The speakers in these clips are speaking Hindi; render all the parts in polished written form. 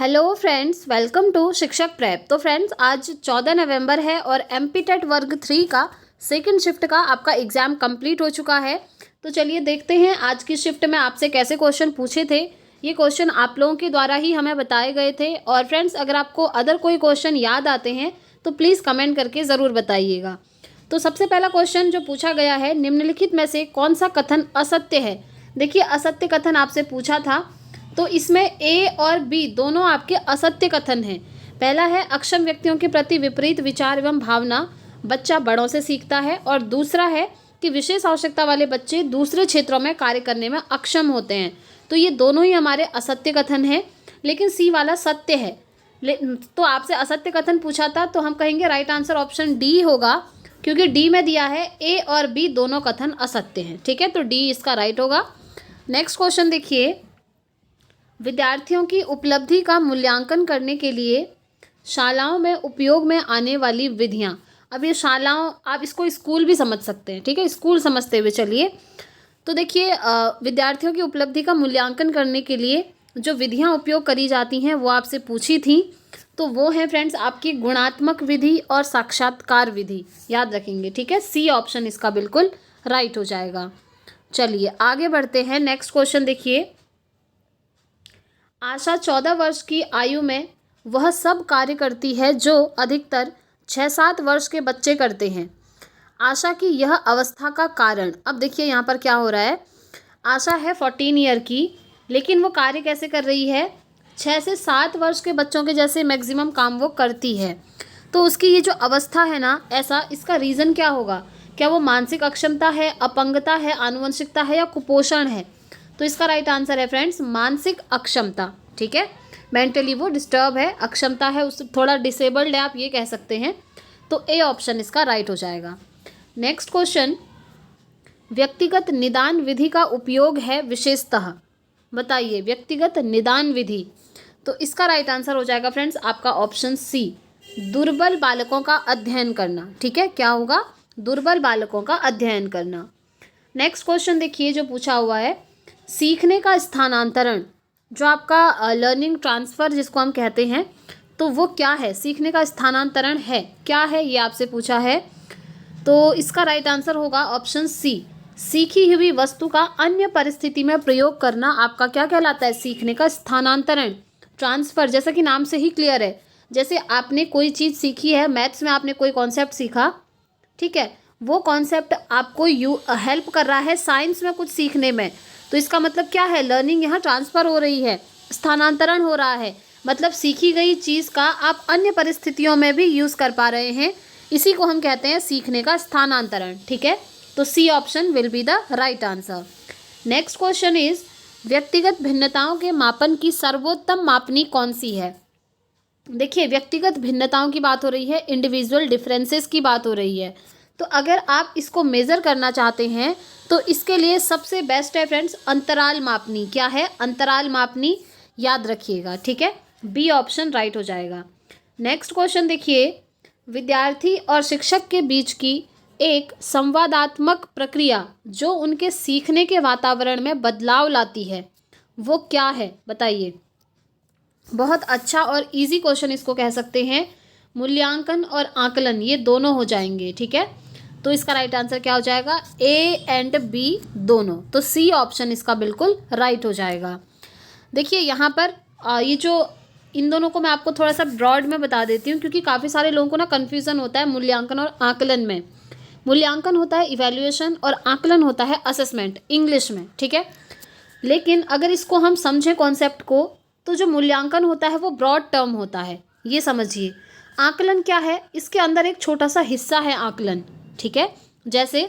हेलो फ्रेंड्स, वेलकम टू शिक्षक प्रेप। तो फ्रेंड्स, आज 14 नवंबर है और एमपी टेट वर्ग 3 का सेकंड शिफ्ट का आपका एग्ज़ाम कंप्लीट हो चुका है। तो चलिए देखते हैं आज की शिफ्ट में आपसे कैसे क्वेश्चन पूछे थे। ये क्वेश्चन आप लोगों के द्वारा ही हमें बताए गए थे। और फ्रेंड्स, अगर आपको अदर कोई क्वेश्चन याद आते हैं तो प्लीज़ कमेंट करके ज़रूर बताइएगा। तो सबसे पहला क्वेश्चन जो पूछा गया है, निम्नलिखित में से कौन सा कथन असत्य है। देखिए, असत्य कथन आपसे पूछा था, तो इसमें ए और बी दोनों आपके असत्य कथन हैं। पहला है, अक्षम व्यक्तियों के प्रति विपरीत विचार एवं भावना बच्चा बड़ों से सीखता है। और दूसरा है कि विशेष आवश्यकता वाले बच्चे दूसरे क्षेत्रों में कार्य करने में अक्षम होते हैं। तो ये दोनों ही हमारे असत्य कथन हैं, लेकिन सी वाला सत्य है। तो आपसे असत्य कथन पूछा था, तो हम कहेंगे राइट आंसर ऑप्शन डी होगा, क्योंकि डी में दिया है ए और बी दोनों कथन असत्य हैं। ठीक है, तो डी इसका राइट होगा। नेक्स्ट क्वेश्चन देखिए, विद्यार्थियों की उपलब्धि का मूल्यांकन करने के लिए शालाओं में उपयोग में आने वाली विधियां। अब ये शालाओं, आप इसको स्कूल भी समझ सकते हैं। ठीक है, स्कूल समझते हुए चलिए। तो देखिए, विद्यार्थियों की उपलब्धि का मूल्यांकन करने के लिए जो विधियां उपयोग करी जाती हैं वो आपसे पूछी थी। तो वो है फ्रेंड्स आपकी गुणात्मक विधि और साक्षात्कार विधि, याद रखेंगे। ठीक है, सी ऑप्शन इसका बिल्कुल राइट हो जाएगा। चलिए आगे बढ़ते हैं। नेक्स्ट क्वेश्चन देखिए, आशा 14 वर्ष की आयु में वह सब कार्य करती है जो अधिकतर 6-7 वर्ष के बच्चे करते हैं। आशा की यह अवस्था का कारण, अब देखिए यहाँ पर क्या हो रहा है। आशा है 14 ईयर की, लेकिन वो कार्य कैसे कर रही है, 6 से 7 वर्ष के बच्चों के जैसे मैक्सिमम काम वो करती है। तो उसकी ये जो अवस्था है ना, ऐसा, इसका रीज़न क्या होगा। क्या वो मानसिक अक्षमता है, अपंगता है, आनुवंशिकता है या कुपोषण है। तो इसका राइट आंसर है फ्रेंड्स मानसिक अक्षमता। ठीक है, मेंटली वो डिस्टर्ब है, अक्षमता है, उस थोड़ा डिसेबल्ड है, आप ये कह सकते हैं। तो ए ऑप्शन इसका राइट हो जाएगा। नेक्स्ट क्वेश्चन, व्यक्तिगत निदान विधि का उपयोग है विशेषतः, बताइए व्यक्तिगत निदान विधि। तो इसका राइट आंसर हो जाएगा फ्रेंड्स आपका ऑप्शन सी, दुर्बल बालकों का अध्ययन करना। ठीक है, क्या होगा, दुर्बल बालकों का अध्ययन करना। नेक्स्ट क्वेश्चन देखिए जो पूछा हुआ है, सीखने का स्थानांतरण, जो आपका लर्निंग ट्रांसफ़र जिसको हम कहते हैं, तो वो क्या है, सीखने का स्थानांतरण है क्या है, ये आपसे पूछा है। तो इसका राइट आंसर होगा ऑप्शन सी, सीखी हुई वस्तु का अन्य परिस्थिति में प्रयोग करना आपका क्या कहलाता है, सीखने का स्थानांतरण, ट्रांसफ़र। जैसा कि नाम से ही क्लियर है, जैसे आपने कोई चीज़ सीखी है, मैथ्स में आपने कोई कॉन्सेप्ट सीखा, ठीक है, वो कॉन्सेप्ट आपको हेल्प कर रहा है साइंस में कुछ सीखने में। तो इसका मतलब क्या है, लर्निंग यहाँ ट्रांसफ़र हो रही है, स्थानांतरण हो रहा है, मतलब सीखी गई चीज़ का आप अन्य परिस्थितियों में भी यूज़ कर पा रहे हैं। इसी को हम कहते हैं सीखने का स्थानांतरण। ठीक है, तो C option will be the right answer. Next question is, व्यक्तिगत भिन्नताओं के मापन की सर्वोत्तम मापनी कौन सी है। देखिए, व्यक्तिगत भिन्नताओं की बात हो रही है, इंडिविजुअल डिफरेंसेस की बात हो रही है। तो अगर आप इसको मेज़र करना चाहते हैं तो इसके लिए सबसे बेस्ट है फ्रेंड्स अंतराल मापनी। क्या है, अंतराल मापनी, याद रखिएगा। ठीक है, बी ऑप्शन राइट हो जाएगा। नेक्स्ट क्वेश्चन देखिए, विद्यार्थी और शिक्षक के बीच की एक संवादात्मक प्रक्रिया जो उनके सीखने के वातावरण में बदलाव लाती है, वो क्या है, बताइए। बहुत अच्छा और इजी क्वेश्चन इसको कह सकते हैं। मूल्यांकन और आकलन ये दोनों हो जाएंगे। ठीक है, तो इसका राइट आंसर क्या हो जाएगा, ए एंड बी दोनों। तो सी ऑप्शन इसका बिल्कुल राइट हो जाएगा। देखिए यहाँ पर ये जो इन दोनों को मैं आपको थोड़ा सा ब्रॉड में बता देती हूँ, क्योंकि काफ़ी सारे लोगों को ना कन्फ्यूज़न होता है मूल्यांकन और आकलन में। मूल्यांकन होता है इवैल्यूएशन और आकलन होता है असेसमेंट इंग्लिश में। ठीक है, लेकिन अगर इसको हम समझें कॉन्सेप्ट को, तो जो मूल्यांकन होता है वो ब्रॉड टर्म होता है, ये समझिए। आकलन क्या है, इसके अंदर एक छोटा सा हिस्सा है आकलन। ठीक है, जैसे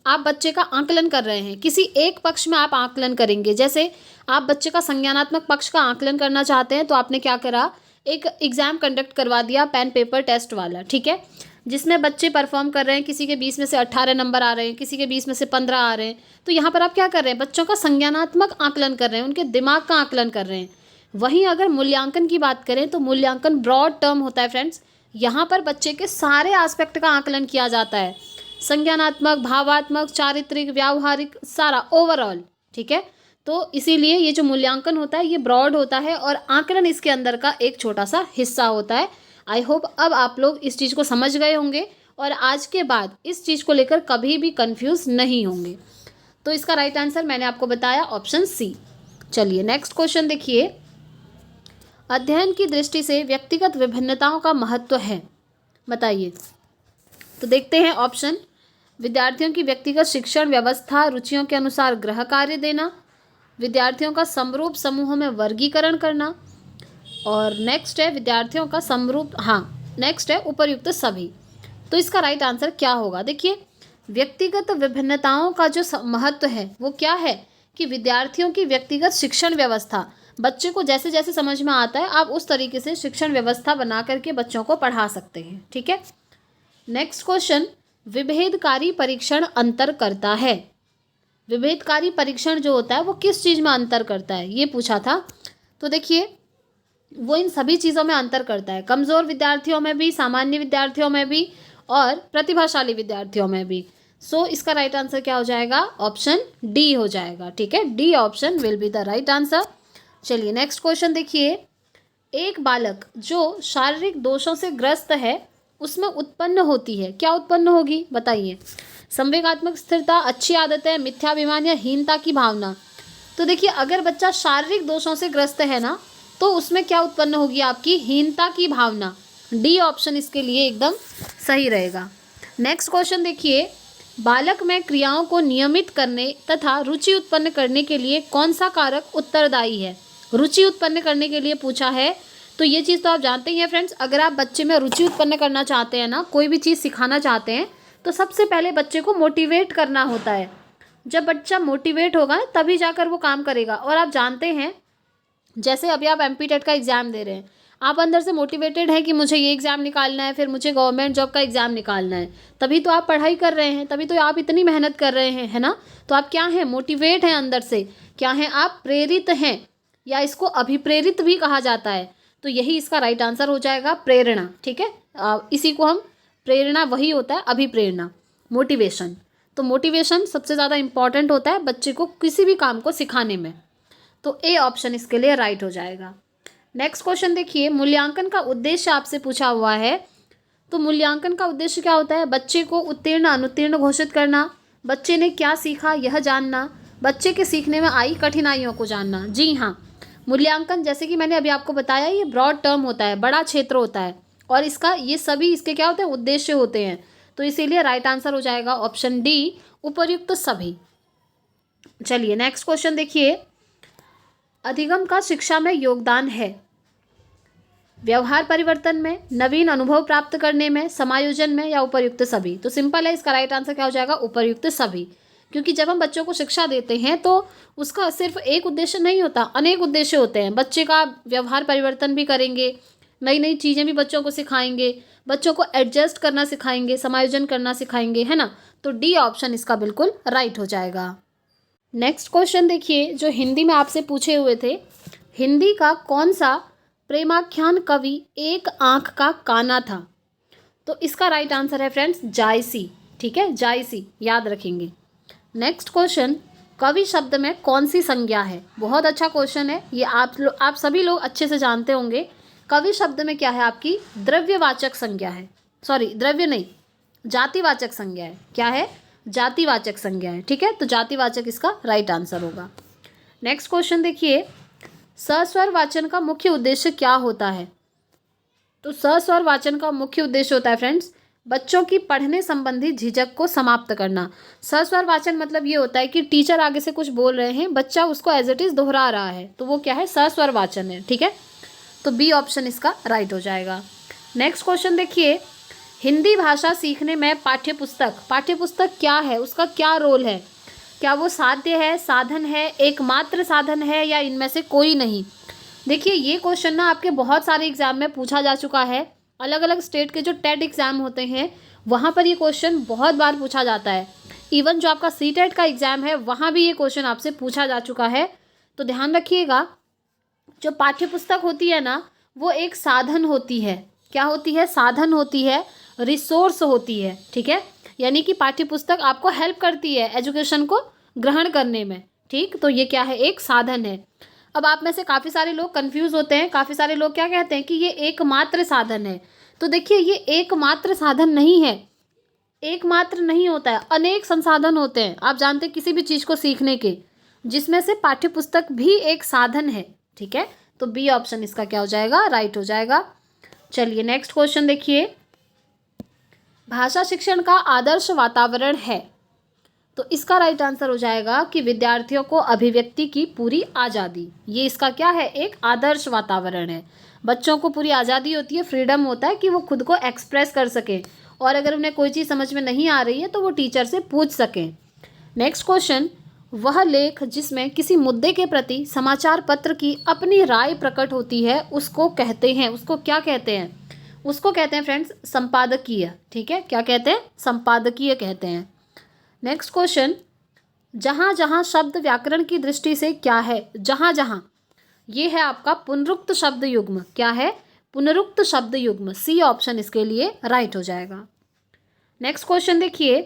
आप बच्चे का आकलन कर रहे हैं, किसी एक पक्ष में आप आकलन करेंगे। जैसे आप बच्चे का संज्ञानात्मक पक्ष का आकलन करना चाहते हैं, तो आपने क्या करा, एक एग्ज़ाम कंडक्ट करवा दिया पेन पेपर टेस्ट वाला। ठीक है, जिसमें बच्चे परफॉर्म कर रहे हैं, किसी के 20 में से 18 नंबर आ रहे हैं, किसी के 20 में से 15 आ रहे हैं। तो यहाँ पर आप क्या कर रहे हैं, बच्चों का संज्ञानात्मक आकलन कर रहे हैं, उनके दिमाग का आकलन कर रहे हैं। वहीं अगर मूल्यांकन की बात करें तो मूल्यांकन ब्रॉड टर्म होता है फ्रेंड्स। यहाँ पर बच्चे के सारे एस्पेक्ट का आकलन किया जाता है, संज्ञानात्मक, भावात्मक, चारित्रिक, व्यावहारिक, सारा ओवरऑल। ठीक है, तो इसीलिए ये जो मूल्यांकन होता है ये ब्रॉड होता है और आकलन इसके अंदर का एक छोटा सा हिस्सा होता है। आई होप अब आप लोग इस चीज़ को समझ गए होंगे और आज के बाद इस चीज़ को लेकर कभी भी कंफ्यूज नहीं होंगे। तो इसका राइट आंसर मैंने आपको बताया ऑप्शन सी। चलिए नेक्स्ट क्वेश्चन देखिए। अध्ययन की दृष्टि से व्यक्तिगत विभिन्नताओं का महत्व है, बताइए। तो देखते हैं ऑप्शन। विद्यार्थियों की व्यक्तिगत शिक्षण व्यवस्था, रुचियों के अनुसार गृह कार्य देना, विद्यार्थियों का समरूप समूहों में वर्गीकरण करना, और नेक्स्ट है विद्यार्थियों का समरूप, नेक्स्ट है उपर्युक्त सभी। तो इसका राइट आंसर क्या होगा? देखिए, व्यक्तिगत विभिन्नताओं का जो महत्व है वो क्या है कि विद्यार्थियों की व्यक्तिगत शिक्षण व्यवस्था, बच्चे को जैसे जैसे समझ में आता है आप उस तरीके से शिक्षण व्यवस्था बना करके बच्चों को पढ़ा सकते हैं। ठीक है। नेक्स्ट क्वेश्चन, विभेदकारी परीक्षण अंतर करता है। विभेदकारी परीक्षण जो होता है वो किस चीज़ में अंतर करता है, ये पूछा था। तो देखिए, वो इन सभी चीज़ों में अंतर करता है, कमज़ोर विद्यार्थियों में भी, सामान्य विद्यार्थियों में भी और प्रतिभाशाली विद्यार्थियों में भी। सो इसका राइट आंसर क्या हो जाएगा? ऑप्शन डी हो जाएगा। ठीक है, D option will be the right answer. चलिए नेक्स्ट क्वेश्चन देखिए। एक बालक जो शारीरिक दोषों से ग्रस्त है उसमें उत्पन्न होती है, क्या उत्पन्न होगी बताइए? संवेगात्मक स्थिरता, अच्छी आदतें, मिथ्याभिमान या हीनता की भावना। तो देखिए, अगर बच्चा शारीरिक दोषों से ग्रस्त है ना तो उसमें क्या उत्पन्न होगी? आपकी हीनता की भावना। डी ऑप्शन इसके लिए एकदम सही रहेगा। नेक्स्ट क्वेश्चन देखिए। बालक में क्रियाओं को नियमित करने तथा रुचि उत्पन्न करने के लिए कौन सा कारक उत्तरदायी है? रुचि उत्पन्न करने के लिए पूछा है, तो ये चीज़ तो आप जानते ही हैं फ्रेंड्स। अगर आप बच्चे में रुचि उत्पन्न करना चाहते हैं ना, कोई भी चीज़ सिखाना चाहते हैं, तो सबसे पहले बच्चे को मोटिवेट करना होता है। जब बच्चा मोटिवेट होगा तभी जाकर वो काम करेगा। और आप जानते हैं, जैसे अभी आप एमपीटेट का एग्ज़ाम दे रहे हैं, आप अंदर से मोटिवेटेड हैं कि मुझे ये एग्ज़ाम निकालना है, फिर मुझे गवर्नमेंट जॉब का एग्ज़ाम निकालना है, तभी तो आप पढ़ाई कर रहे हैं, तभी तो आप इतनी मेहनत कर रहे हैं, है ना? तो आप क्या हैं? मोटिवेट हैं अंदर से। क्या हैं आप? प्रेरित हैं, या इसको अभिप्रेरित भी कहा जाता है। तो यही इसका राइट आंसर हो जाएगा, प्रेरणा। ठीक है, इसी को हम प्रेरणा, वही होता है अभिप्रेरणा, मोटिवेशन। तो मोटिवेशन सबसे ज़्यादा इंपॉर्टेंट होता है बच्चे को किसी भी काम को सिखाने में। तो ए ऑप्शन इसके लिए राइट हो जाएगा। नेक्स्ट क्वेश्चन देखिए। मूल्यांकन का उद्देश्य आपसे पूछा हुआ है। तो मूल्यांकन का उद्देश्य क्या होता है? बच्चे को उत्तीर्ण अनुत्तीर्ण घोषित करना, बच्चे ने क्या सीखा यह जानना, बच्चे के सीखने में आई कठिनाइयों को जानना। जी हाँ, मूल्यांकन जैसे कि मैंने अभी आपको बताया, ये ब्रॉड टर्म होता है, बड़ा क्षेत्र होता है, और इसका ये सभी इसके क्या होते हैं? उद्देश्य होते हैं। तो इसीलिए राइट आंसर हो जाएगा ऑप्शन डी, उपर्युक्त सभी। चलिए नेक्स्ट क्वेश्चन देखिए। अधिगम का शिक्षा में योगदान है। व्यवहार परिवर्तन में, नवीन अनुभव प्राप्त करने में, समायोजन में या उपर्युक्त सभी। तो सिंपल है, इसका राइट आंसर क्या हो जाएगा? उपर्युक्त सभी। क्योंकि जब हम बच्चों को शिक्षा देते हैं तो उसका सिर्फ एक उद्देश्य नहीं होता, अनेक उद्देश्य होते हैं। बच्चे का व्यवहार परिवर्तन भी करेंगे, नई नई चीज़ें भी बच्चों को सिखाएंगे, बच्चों को एडजस्ट करना सिखाएंगे, समायोजन करना सिखाएंगे, है ना? तो डी ऑप्शन इसका बिल्कुल राइट हो जाएगा। नेक्स्ट क्वेश्चन देखिए, जो हिंदी में आपसे पूछे हुए थे। हिंदी का कौन सा प्रेमाख्यान कवि एक आंख का काना था? तो इसका राइट आंसर है फ्रेंड्स जायसी। ठीक है, जायसी याद रखेंगे। नेक्स्ट क्वेश्चन, कवि शब्द में कौन सी संज्ञा है? बहुत अच्छा क्वेश्चन है ये, आप सभी लोग अच्छे से जानते होंगे। कवि शब्द में क्या है? आपकी द्रव्यवाचक संज्ञा है, सॉरी द्रव्य नहीं, जातिवाचक संज्ञा है। क्या है? जातिवाचक संज्ञा है। ठीक है, तो जातिवाचक इसका राइट आंसर होगा। नेक्स्ट क्वेश्चन देखिए। सस्वर वाचन का मुख्य उद्देश्य क्या होता है? तो सस्वर वाचन का मुख्य उद्देश्य होता है फ्रेंड्स, बच्चों की पढ़ने संबंधी झिझक को समाप्त करना। सस्वर वाचन मतलब ये होता है कि टीचर आगे से कुछ बोल रहे हैं, बच्चा उसको एज इट इज़ दोहरा रहा है, तो वो क्या है? सस्वर वाचन है। ठीक है, तो बी ऑप्शन इसका राइट हो जाएगा। नेक्स्ट क्वेश्चन देखिए। हिंदी भाषा सीखने में पाठ्यपुस्तक क्या है? उसका क्या रोल है? क्या वो साध्य है, साधन है, एकमात्र साधन है, या इनमें से कोई नहीं? देखिए, ये क्वेश्चन ना आपके बहुत सारे एग्जाम में पूछा जा चुका है। अलग अलग स्टेट के जो टेट एग्ज़ाम होते हैं वहाँ पर ये क्वेश्चन बहुत बार पूछा जाता है। इवन जो आपका सीटेट का एग्ज़ाम है वहाँ भी ये क्वेश्चन आपसे पूछा जा चुका है। तो ध्यान रखिएगा, जो पाठ्यपुस्तक होती है ना वो एक साधन होती है। क्या होती है? साधन होती है, रिसोर्स होती है। ठीक है, यानी कि पाठ्यपुस्तक आपको हेल्प करती है एजुकेशन को ग्रहण करने में। ठीक, तो ये क्या है, एक साधन है। अब आप में से काफ़ी सारे लोग कंफ्यूज होते हैं, काफ़ी सारे लोग क्या कहते हैं कि ये एकमात्र साधन है। तो देखिए ये एकमात्र साधन नहीं है, एकमात्र नहीं होता है, अनेक संसाधन होते हैं। आप जानते हैं किसी भी चीज़ को सीखने के, जिसमें से पाठ्यपुस्तक भी एक साधन है। ठीक है, तो बी ऑप्शन इसका क्या हो जाएगा, राइट हो जाएगा। चलिए नेक्स्ट क्वेश्चन देखिए, भाषा शिक्षण का आदर्श वातावरण है, तो इसका राइट आंसर हो जाएगा कि विद्यार्थियों को अभिव्यक्ति की पूरी आज़ादी। ये इसका क्या है, एक आदर्श वातावरण है। बच्चों को पूरी आज़ादी होती है, फ्रीडम होता है कि वो खुद को एक्सप्रेस कर सकें, और अगर उन्हें कोई चीज़ समझ में नहीं आ रही है तो वो टीचर से पूछ सकें। नेक्स्ट क्वेश्चन, वह लेख जिसमें किसी मुद्दे के प्रति समाचार पत्र की अपनी राय प्रकट होती है उसको कहते हैं, उसको क्या कहते हैं, उसको कहते हैं फ्रेंड्स संपादकीय। ठीक है, क्या कहते हैं, संपादकीय कहते हैं। नेक्स्ट क्वेश्चन, जहाँ जहाँ शब्द व्याकरण की दृष्टि से क्या है, जहाँ जहाँ, ये है आपका पुनरुक्त शब्द युग्म। क्या है, पुनरुक्त शब्द युग्म। सी ऑप्शन इसके लिए राइट हो जाएगा। नेक्स्ट क्वेश्चन देखिए,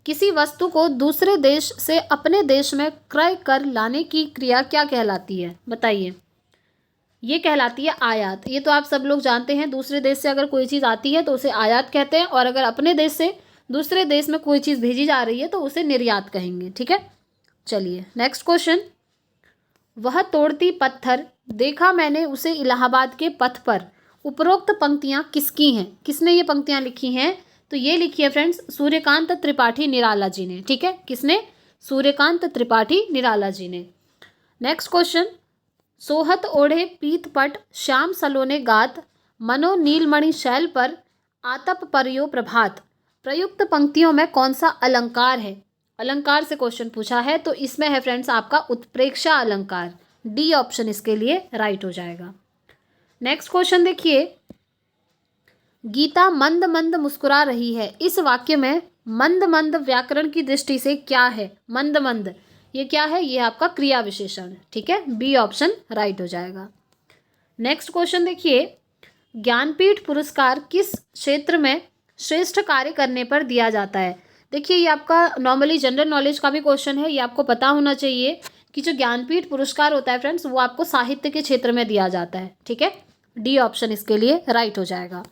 किसी वस्तु को दूसरे देश से अपने देश में क्रय कर लाने की क्रिया क्या कहलाती है, बताइए। ये कहलाती है आयात। ये तो आप सब लोग जानते हैं, दूसरे देश से अगर कोई चीज़ आती है तो उसे आयात कहते हैं, और अगर अपने देश से दूसरे देश में कोई चीज़ भेजी जा रही है तो उसे निर्यात कहेंगे। ठीक है, चलिए नेक्स्ट क्वेश्चन, वह तोड़ती पत्थर देखा मैंने उसे इलाहाबाद के पथ पर, उपरोक्त पंक्तियाँ किसकी हैं, किसने ये पंक्तियाँ लिखी हैं, तो ये लिखी है फ्रेंड्स सूर्यकांत त्रिपाठी निराला जी ने। ठीक है, किसने, सूर्यकांत त्रिपाठी निराला जी ने। नेक्स्ट क्वेश्चन, सोहत ओढ़े पीतपट श्याम सलोने गात, मनो नीलमणि शैल पर आतप परियो प्रभात, प्रयुक्त पंक्तियों में कौन सा अलंकार है। अलंकार से क्वेश्चन पूछा है, तो इसमें है फ्रेंड्स आपका उत्प्रेक्षा अलंकार। डी ऑप्शन इसके लिए राइट हो जाएगा। नेक्स्ट क्वेश्चन देखिए, गीता मंद मंद मुस्कुरा रही है, इस वाक्य में मंद मंद व्याकरण की दृष्टि से क्या है, मंद मंद ये क्या है, ये आपका क्रिया विशेषण। ठीक है, बी ऑप्शन राइट हो जाएगा। नेक्स्ट क्वेश्चन देखिए, ज्ञानपीठ पुरस्कार किस क्षेत्र में श्रेष्ठ कार्य करने पर दिया जाता है। देखिए ये आपका नॉर्मली जनरल नॉलेज का भी क्वेश्चन है, ये आपको पता होना चाहिए कि जो ज्ञानपीठ पुरस्कार होता है फ्रेंड्स वो आपको साहित्य के क्षेत्र में दिया जाता है। ठीक है, डी ऑप्शन इसके लिए राइट हो जाएगा।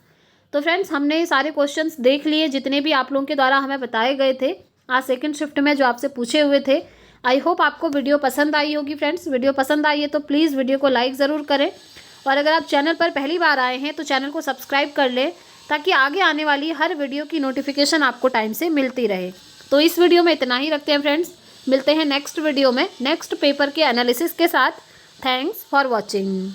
तो फ्रेंड्स हमने सारे क्वेश्चंस देख लिए जितने भी आप लोगों के द्वारा हमें बताए गए थे आज सेकंड शिफ्ट में जो आपसे पूछे हुए थे। आई होप आपको वीडियो पसंद आई होगी फ्रेंड्स। वीडियो पसंद आई है तो प्लीज़ वीडियो को लाइक ज़रूर करें, और अगर आप चैनल पर पहली बार आए हैं तो चैनल को सब्सक्राइब कर लें ताकि आगे आने वाली हर वीडियो की नोटिफिकेशन आपको टाइम से मिलती रहे। तो इस वीडियो में इतना ही रखते हैं फ्रेंड्स, मिलते हैं नेक्स्ट वीडियो में नेक्स्ट पेपर के एनालिसिस के साथ। Thanks for watching.